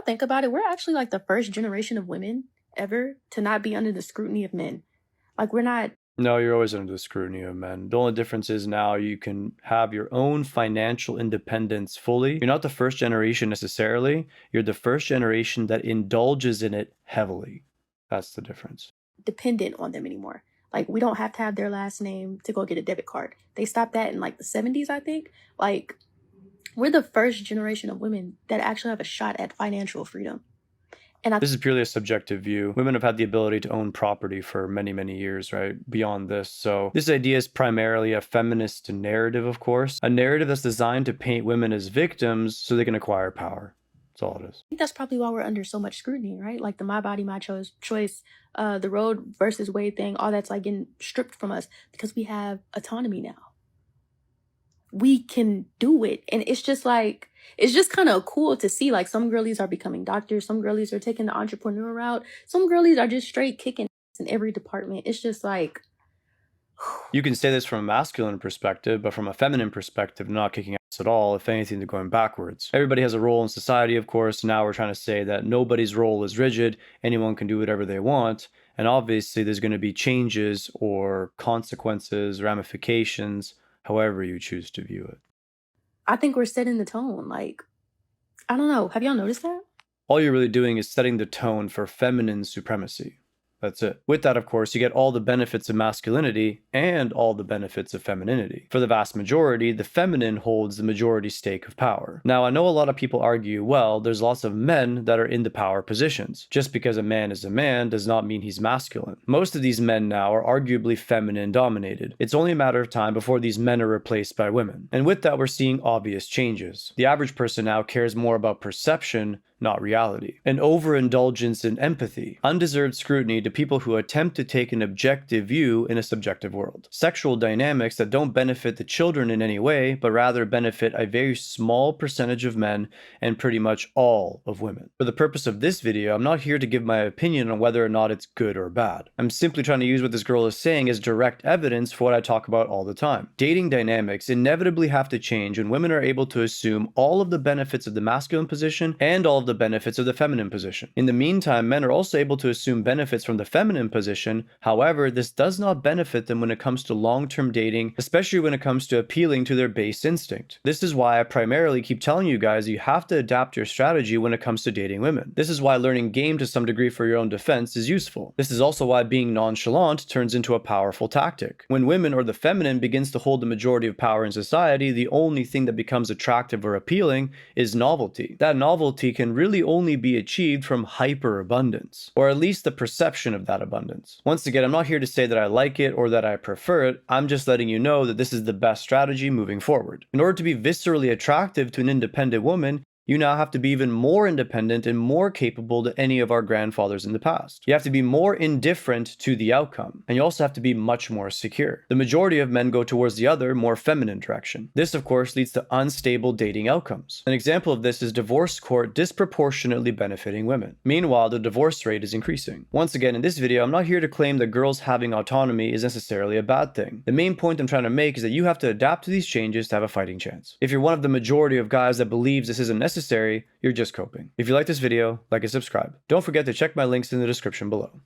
think about it, we're actually like the first generation of women ever to not be under the scrutiny of men. Like we're not. No, you're always under the scrutiny of men. The only difference is now you can have your own financial independence fully. You're not the first generation necessarily. You're the first generation that indulges in it heavily. That's the difference. Dependent on them anymore. Like we don't have to have their last name to go get a debit card. They stopped that in like the 70s, I think. Like we're the first generation of women that actually have a shot at financial freedom. And I This is purely a subjective view. Women have had the ability to own property for many, many years, right? Beyond this. So this idea is primarily a feminist narrative, of course. A narrative that's designed to paint women as victims so they can acquire power. That's all it is. think that's probably why we're under so much scrutiny, right? Like the my body, my choice, the Roe versus Wade thing, all that's like getting stripped from us because we have autonomy now. We can do it. And it's just like, it's just kind of cool to see like some girlies are becoming doctors, some girlies are taking the entrepreneur route, some girlies are just straight kicking ass in every department. It's just like, You can say this from a masculine perspective, but from a feminine perspective, not kicking ass at all. If anything, they're going backwards. Everybody has a role in society, of course. Now we're trying to say that nobody's role is rigid. Anyone can do whatever they want. And obviously, there's going to be changes or consequences, ramifications, however you choose to view it. I think we're setting the tone. Like, I don't know. Have y'all noticed that? All you're really doing is setting the tone for feminine supremacy. That's it. With that, of course, you get all the benefits of masculinity and all the benefits of femininity. For the vast majority, the feminine holds the majority stake of power. Now, I know a lot of people argue, well, there's lots of men that are in the power positions. Just because a man is a man does not mean he's masculine. Most of these men now are arguably feminine dominated. It's only a matter of time before these men are replaced by women. And with that, we're seeing obvious changes. The average person now cares more about perception, not reality. An overindulgence in empathy, undeserved scrutiny to people who attempt to take an objective view in a subjective world. Sexual dynamics that don't benefit the children in any way, but rather benefit a very small percentage of men and pretty much all of women. For the purpose of this video, I'm not here to give my opinion on whether or not it's good or bad. I'm simply trying to use what this girl is saying as direct evidence for what I talk about all the time. Dating dynamics inevitably have to change when women are able to assume all of the benefits of the masculine position and all of the benefits of the feminine position. In the meantime, men are also able to assume benefits from the feminine position. However, this does not benefit them when it comes to long-term dating, especially when it comes to appealing to their base instinct. This is why I primarily keep telling you guys you have to adapt your strategy when it comes to dating women. This is why learning game to some degree for your own defense is useful. This is also why being nonchalant turns into a powerful tactic. When women or the feminine begins to hold the majority of power in society, the only thing that becomes attractive or appealing is novelty. That novelty can really only be achieved from hyperabundance, or at least the perception of that abundance. Once again, I'm not here to say that I like it or that I prefer it. I'm just letting you know that this is the best strategy moving forward. In order to be viscerally attractive to an independent woman, you now have to be even more independent and more capable than any of our grandfathers in the past. You have to be more indifferent to the outcome, and you also have to be much more secure. The majority of men go towards the other, more feminine direction. This, of course, leads to unstable dating outcomes. An example of this is divorce court disproportionately benefiting women. Meanwhile, the divorce rate is increasing. Once again, in this video, I'm not here to claim that girls having autonomy is necessarily a bad thing. The main point I'm trying to make is that you have to adapt to these changes to have a fighting chance. If you're one of the majority of guys that believes this isn't necessary, you're just coping. If you like this video, like and subscribe. Don't forget to check my links in the description below.